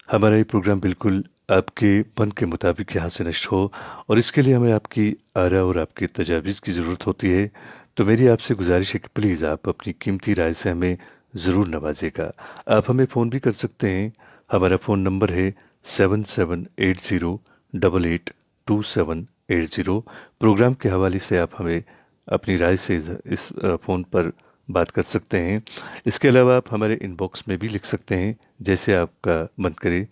हमारा ये प्रोग्राम बिल्कुल आपके मन के मुताबिक यहाँ से नष्ट हो, और इसके लिए हमें आपकी आरा और आपकी तजावीज़ की ज़रूरत होती है। तो मेरी आपसे गुजारिश है कि प्लीज़ आप अपनी कीमती राय से हमें ज़रूर नवाजिएगा। आप हमें फ़ोन भी कर सकते हैं। हमारा फ़ोन नंबर है 7780882780। प्रोग्राम के हवाले से आप हमें अपनी राय से इस फ़ोन पर बात कर सकते हैं। इसके अलावा आप हमारे इनबॉक्स में भी लिख सकते हैं, जैसे आपका मन करे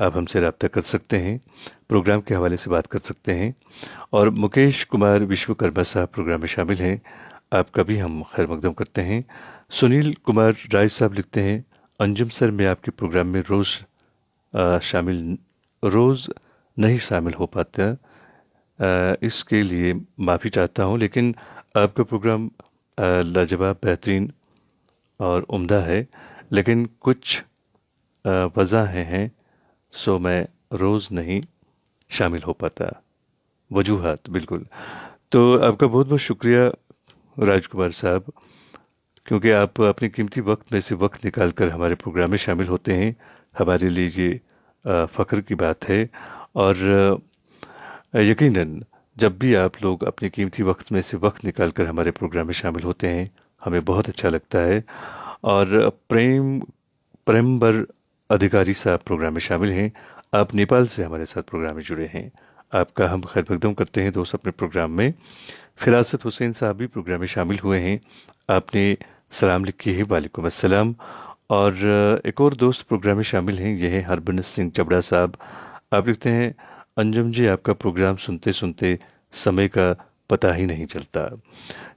आप हमसे रब्ता कर सकते हैं, प्रोग्राम के हवाले से बात कर सकते हैं। और मुकेश कुमार विश्वकर्मा साहब प्रोग्राम में शामिल हैं, आपका भी हम खैर मकदम करते हैं। सुनील कुमार राय साहब लिखते हैं, अंजुम सर मैं आपके प्रोग्राम में रोज़ नहीं शामिल हो पाता, इसके लिए माफ़ी चाहता हूँ, लेकिन आपका प्रोग्राम लाजवाब, बेहतरीन और उम्दा है, लेकिन कुछ वजह हैं, सो मैं रोज़ नहीं शामिल हो पाता। वजूहात, बिल्कुल। तो आपका बहुत बहुत शुक्रिया राजकुमार साहब, क्योंकि आप अपने कीमती वक्त में से वक्त निकाल कर हमारे प्रोग्राम में शामिल होते हैं। हमारे लिए ये फ़ख्र की बात है। और यकीनन जब भी आप लोग अपने कीमती वक्त में से वक्त निकाल कर हमारे प्रोग्राम में शामिल होते हैं, हमें बहुत अच्छा लगता है। और प्रेमबर अधिकारी साहब प्रोग्राम में शामिल हैं। आप नेपाल से हमारे साथ प्रोग्राम में जुड़े हैं। आपका हम खैर मकदम करते हैं दोस्त अपने प्रोग्राम में। फिरासत हुसैन साहब भी प्रोग्राम में शामिल हुए हैं। आपने सलाम लिखी है, वालेकुम अस्सलाम। और एक और दोस्त प्रोग्राम में शामिल हैं, यह है हरबंस सिंह चबड़ा साहब। आप लिखते हैं, अंजुम जी आपका प्रोग्राम सुनते सुनते समय का पता ही नहीं चलता।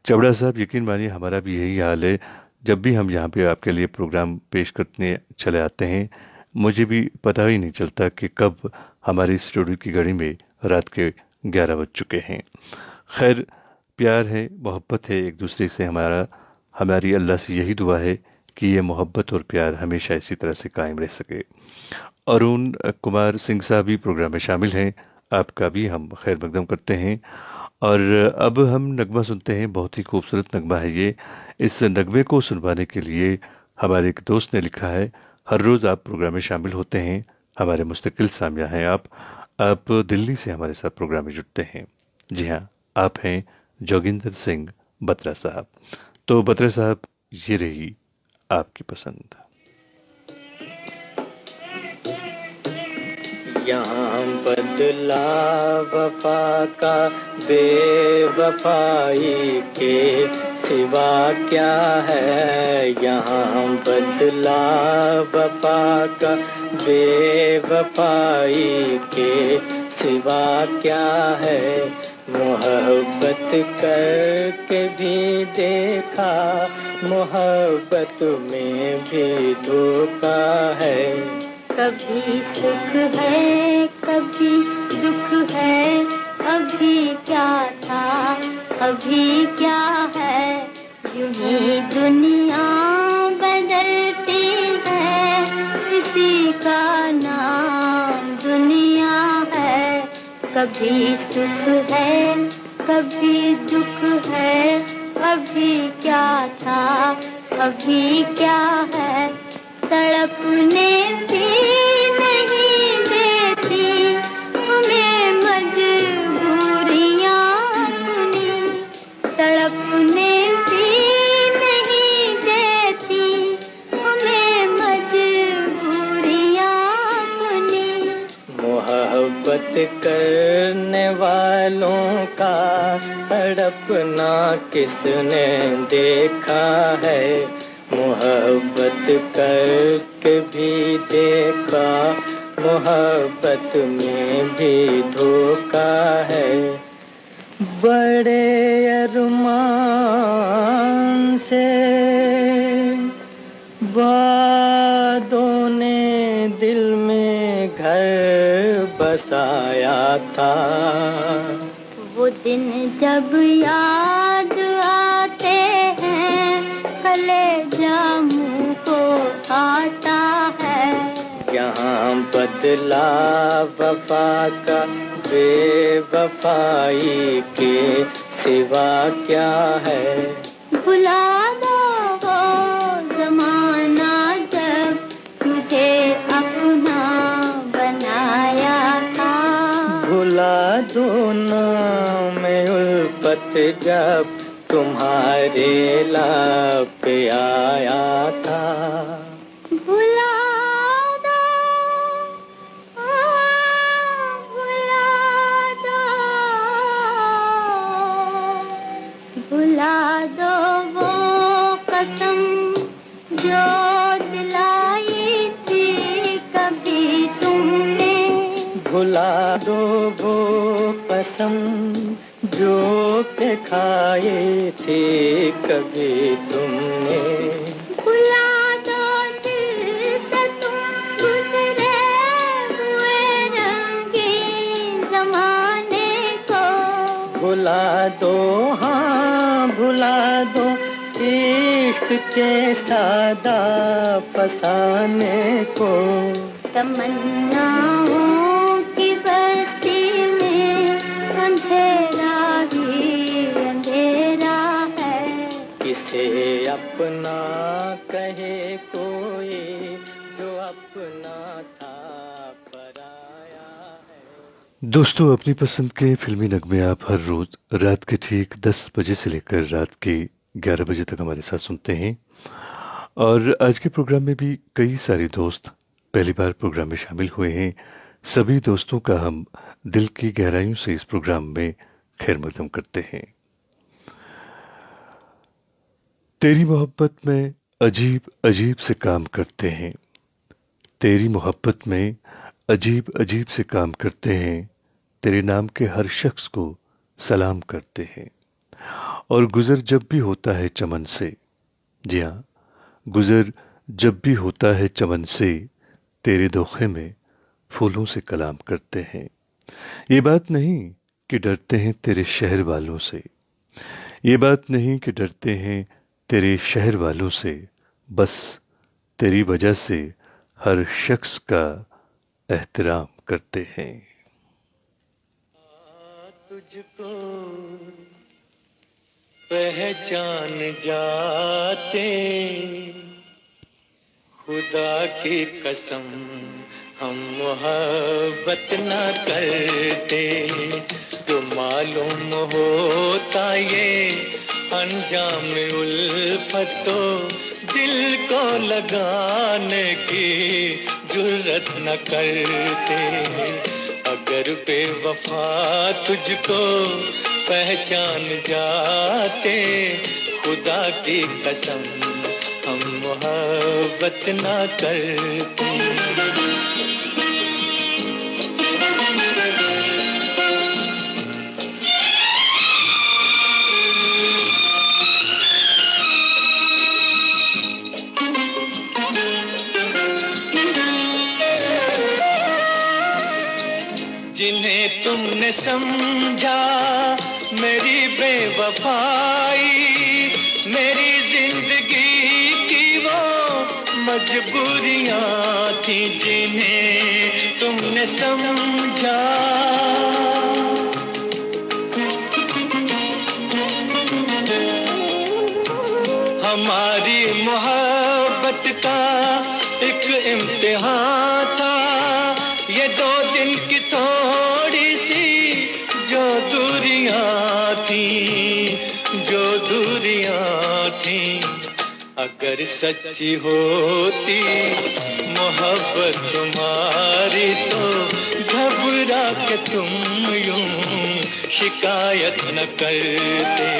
चबड़ा साहब, यकीन मानिए हमारा भी यही हाल है। जब भी हम यहाँ पे आपके लिए प्रोग्राम पेश करने चले आते हैं, मुझे भी पता ही नहीं चलता कि कब हमारी स्टूडियो की घड़ी में रात के 11 बज चुके हैं। खैर, प्यार है, मोहब्बत है एक दूसरे से हमारी अल्लाह से यही दुआ है कि ये मोहब्बत और प्यार हमेशा इसी तरह से कायम रह सके। अरुण कुमार सिंह साहब भी प्रोग्राम में शामिल हैं। आपका भी हम खैर मकदम करते हैं। और अब हम नगमा सुनते हैं, बहुत ही खूबसूरत नगमा है ये। इस नगमे को सुनवाने के लिए हमारे एक दोस्त ने लिखा है, हर रोज़ आप प्रोग्राम में शामिल होते हैं, हमारे मुस्तकिल सामिया हैं आप दिल्ली से हमारे साथ प्रोग्राम में जुड़ते हैं। जी हाँ, आप हैं जोगिंदर सिंह बत्रा साहब। तो बत्रा साहब, ये रही आपकी पसंद। यहाँ बदला वफा का बेवफाई के सिवा क्या है। यहाँ बदला वफा का बेवफाई के सिवा क्या है। मोहब्बत करके भी देखा, मोहब्बत में भी धोखा है। कभी सुख है कभी दुख है, अभी क्या था अभी क्या है। यूं ही दुनिया बदलती है, इसी का नाम दुनिया है। कभी सुख है कभी दुख है, अभी क्या था अभी क्या है। तड़पने भी नहीं देती हमें मजबूरियां अपनी। तड़पने भी नहीं देती हमें मजबूरियां अपनी। मोहब्बत करने वालों का तड़पना किसने देखा है। मोहब्बत करके भी देखा, मोहब्बत में भी धोखा है। बड़े अरमान से वादों ने दिल में घर बसाया था। वो दिन जब याद आते हैं, कलेजा मुँह को आता है। यहाँ बदला वफा का बेवफाई के सिवा क्या है। भुला दो वो जमाना जब तुझे अपना बनाया था। भुला दो ना मैं उल्फत जब तुम्हारे लाप पे आया था। भुला दो, भुला दो, भुला दो वो कसम जो दिलाई थी कभी तुमने। भुला दो वो कसम जो के खाए थे कभी तुमने। भुला दो दिल से तुम गुजरे हुए रंगीन ज़माने को। भुला दो, हाँ भुला दो इश्क के सादा फसाने को। तमन्नाओं की बस्ती में अंधेरा ही अंधेरा है। किसे अपना कहे कोई जो अपना था पराया है। दोस्तों, अपनी पसंद के फिल्मी नगमे आप हर रोज रात के ठीक 10 बजे से लेकर रात के 11 बजे तक हमारे साथ सुनते हैं। और आज के प्रोग्राम में भी कई सारे दोस्त पहली बार प्रोग्राम में शामिल हुए हैं। सभी दोस्तों का हम दिल की गहराइयों से इस प्रोग्राम में खैर मकदम करते हैं। तेरी मोहब्बत में अजीब अजीब से काम करते हैं, तेरी मोहब्बत में अजीब अजीब से काम करते हैं, तेरे नाम के हर शख्स को सलाम करते हैं। और गुजर जब भी होता है चमन से, जी हाँ, गुजर जब भी होता है चमन से, तेरे दोखे में फूलों से कलाम करते हैं। ये बात नहीं कि डरते हैं तेरे शहर वालों से, ये बात नहीं कि डरते हैं तेरे शहर वालों से, बस तेरी वजह से हर शख्स का एहतराम करते हैं। तुझको पहचान जाते, खुदा की कसम हम मोहब्बत न करते। तो मालूम होता ये अंजाम उल्फत, तो दिल को लगाने की जुर्रत न करते। अगर बेवफा तुझको पहचान जाते, खुदा की कसम हम मोहब्बत न करते। जिन्हें तुमने समझा मेरी बेवफाई, मेरी जिंदगी की वो मजबूरियां थी, जिन्हें तुमने समझा। हमारी मोहब्बत का एक इम्तिहान था, ये 2 दिन की थोड़ी सी जो दूरियां थी, जो दूरियां थी। अगर सच्ची होती मोहब्बत तुम्हारी, तो घबरा के तुम यूं शिकायत न करते।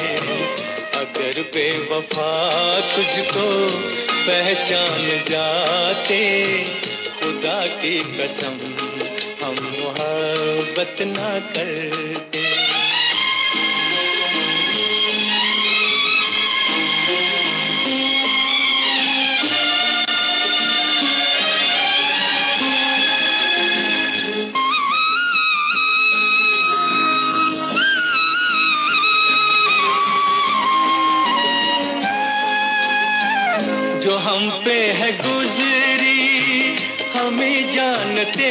अगर बेवफा तुझको पहचान जाते, खुदा की कसम हम मोहब्बत न करते। जो हम पे है गुजरी हम ही जानते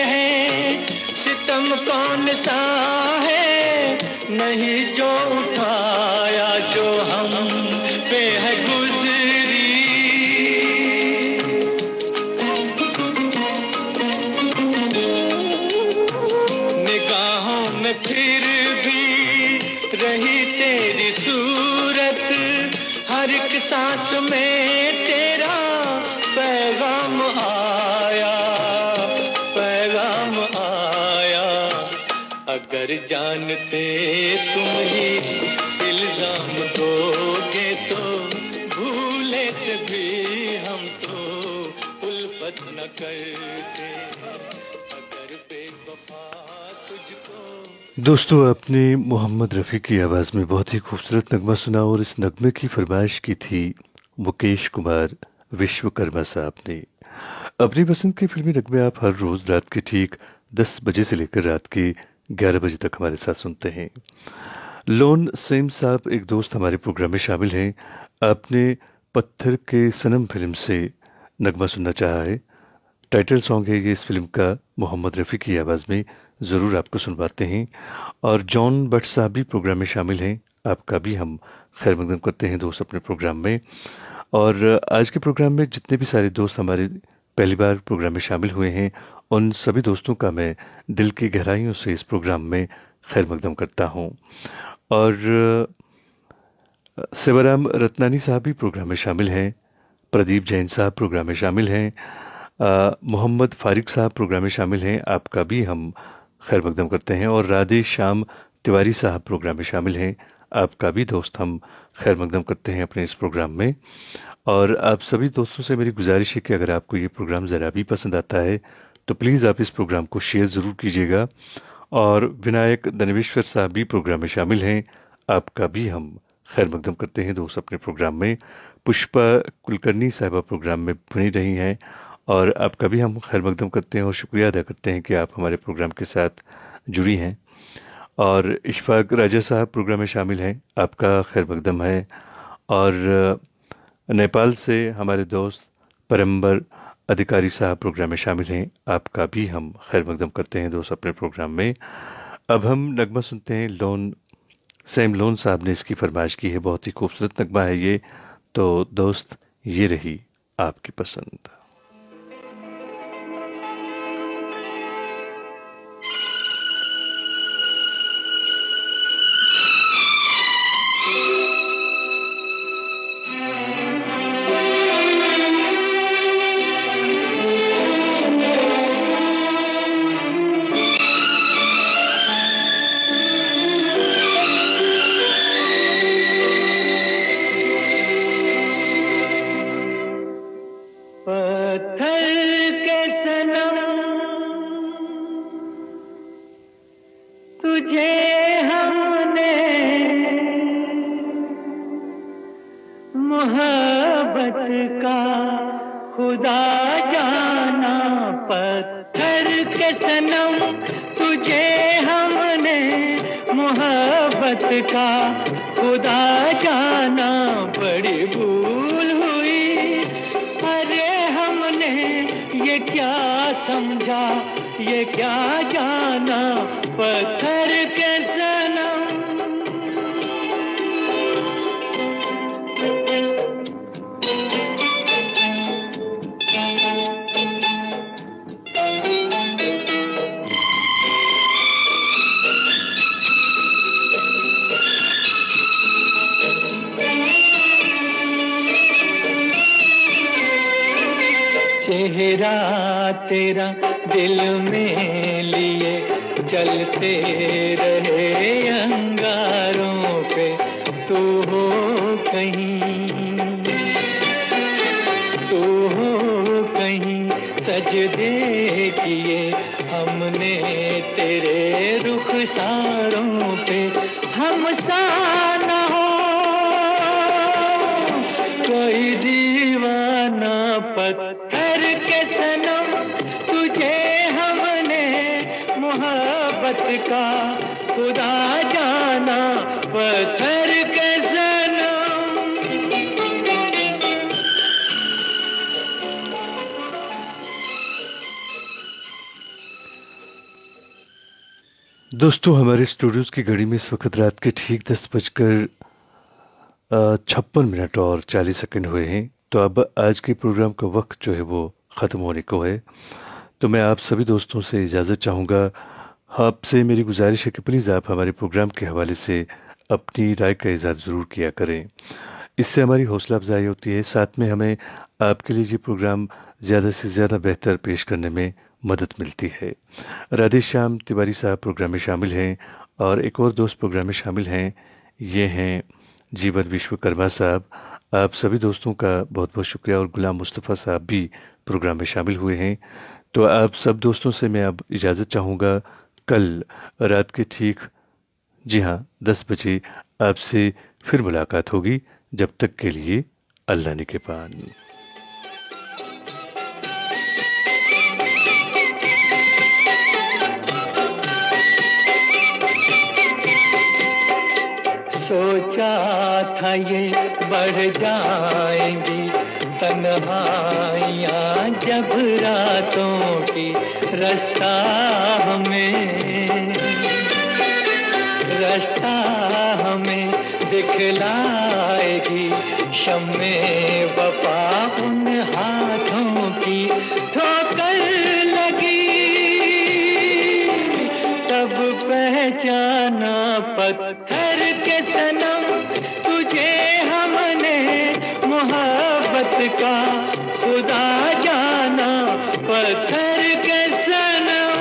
हैं, सितम कौन सा है नहीं जो उठाया, जो हम पे है गुजरी। निगाहों में फिर भी रही तेरी सूरत, हर एक सांस में तेरा पैगाम आया, पैगाम आया। अगर जानते तुम ही इल्जाम दोगे, तो भूले से भी हम तो उल्फत न करते। अगर बेवफा तुझको। दोस्तों, आपने मोहम्मद रफ़ी की आवाज़ में बहुत ही खूबसूरत नगमा सुना, और इस नगमे की फरमाइश की थी मुकेश कुमार विश्वकर्मा साहब ने। अपनी पसंद के फिल्मी नगमे आप हर रोज़ रात के ठीक 10 बजे से लेकर रात के 11 बजे तक हमारे साथ सुनते हैं। लोन सेम साहब एक दोस्त हमारे प्रोग्राम में शामिल हैं। आपने पत्थर के सनम फिल्म से नगमा सुनना चाहा है। टाइटल सॉन्ग है ये इस फिल्म का, मोहम्मद रफ़ी की आवाज़ में। ज़रूर आपको सुनवाते हैं। और जॉन भट्ट साहब भी प्रोग्राम में शामिल हैं। आपका भी हम खैर मकदम करते हैं दोस्त अपने प्रोग्राम में। और आज के प्रोग्राम में जितने भी सारे दोस्त हमारे पहली बार प्रोग्राम में शामिल हुए हैं, उन सभी दोस्तों का मैं दिल की गहराइयों से इस प्रोग्राम में खैर मकदम करता हूँ। और सेवाराम रत्नानी साहब भी प्रोग्राम में शामिल हैं। प्रदीप जैन साहब प्रोग्राम में शामिल हैं। मोहम्मद फारिक साहब प्रोग्राम में शामिल हैं। आपका भी हम खैर मकदम करते हैं। और राधे श्याम तिवारी साहब प्रोग्राम में शामिल हैं। आपका भी दोस्त हम खैर मकदम करते हैं अपने इस प्रोग्राम में। और आप सभी दोस्तों से मेरी गुजारिश है कि अगर आपको ये प्रोग्राम ज़रा भी पसंद आता है तो प्लीज़ आप इस प्रोग्राम को शेयर ज़रूर कीजिएगा। और विनायक धनेश्वर साहब भी प्रोग्राम में शामिल हैं। आपका भी हम खैर मकदम करते हैं दोस्त अपने प्रोग्राम में। पुष्पा कुलकर्णी साहिबा प्रोग्राम में बनी रही हैं और आपका भी हम खैर मकदम करते हैं और शुक्रिया अदा करते हैं कि आप हमारे प्रोग्राम के साथ जुड़ी हैं। और इशफाक राजा साहब प्रोग्राम में शामिल हैं। आपका खैर मकदम है। और नेपाल से हमारे दोस्त परम्बर अधिकारी साहब प्रोग्राम में शामिल हैं। आपका भी हम खैर मकदम करते हैं दोस्त अपने प्रोग्राम में। अब हम नगमा सुनते हैं। लोन सैम लोन साहब ने इसकी फरमाइश की है। बहुत ही खूबसूरत नगमा है ये। तो दोस्त ये रही आपकी पसंद। चेहरा तेरा दिल में लिए चलते रहे अंगारों पे, तू हो कहीं सजदे किए हमने तेरे रुखसारों पे। हम सा न हो कोई दीवाना पत्थर के सनम, तुझे हमने मोहब्बत का खुदा जाना, पत्थर के सनम। दोस्तों हमारे स्टूडियोज़ की घड़ी में इस वक्त रात के ठीक 10:56 और 40 सेकंड हुए हैं। तो अब आज के प्रोग्राम का वक्त जो है वो ख़त्म होने को है। तो मैं आप सभी दोस्तों से इजाज़त चाहूँगा। आपसे मेरी गुजारिश है कि प्लीज़ आप हमारे प्रोग्राम के हवाले से अपनी राय का इज़हार ज़रूर किया करें। इससे हमारी हौसला अफजाई होती है, साथ में हमें आपके लिए ये प्रोग्राम ज़्यादा से ज़्यादा बेहतर पेश करने में मदद मिलती है। राधे श्याम तिवारी साहब प्रोग्राम में शामिल हैं और एक और दोस्त प्रोग्राम में शामिल हैं, ये हैं जीवन विश्वकर्मा साहब। आप सभी दोस्तों का बहुत बहुत शुक्रिया। और गुलाम मुस्तफ़ा साहब भी प्रोग्राम में शामिल हुए हैं। तो आप सब दोस्तों से मैं अब इजाज़त चाहूँगा। कल रात के ठीक 10 बजे आपसे फिर मुलाकात होगी। जब तक के लिए अल्लाह निगहबान। सोचा था ये बढ़ जाएंगी तन्हाइयाँ जब रातों की रास्ता हमें दिखलाएगी शम्मे वफा उन हाथों की ठोकर लगी तब पहचाना पत्थर के सनम तुझे हमने मोहब्बत का खुदा जाना पत्थर के सनम।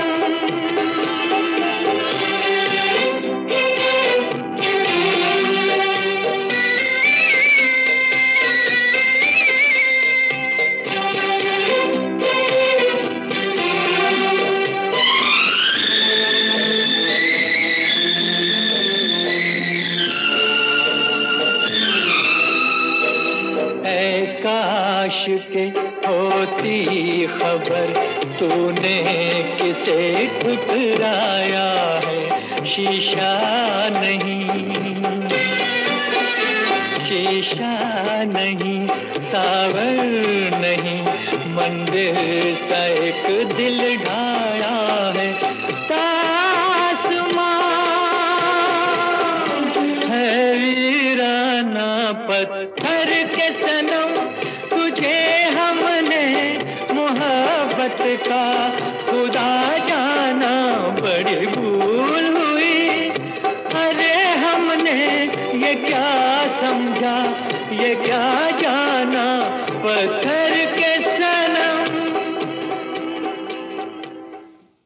काश के होती खबर तूने किसे ठुकराया है शीशा नहीं सावर नहीं मंदिर सा एक दिल ढाया है तासमान है वीराना पत्थर के सनम तुझे हमने मोहब्बत का खुदा जाना बड़ी भूल हुई अरे हमने ये क्या समझा ये क्या जाना पत्थर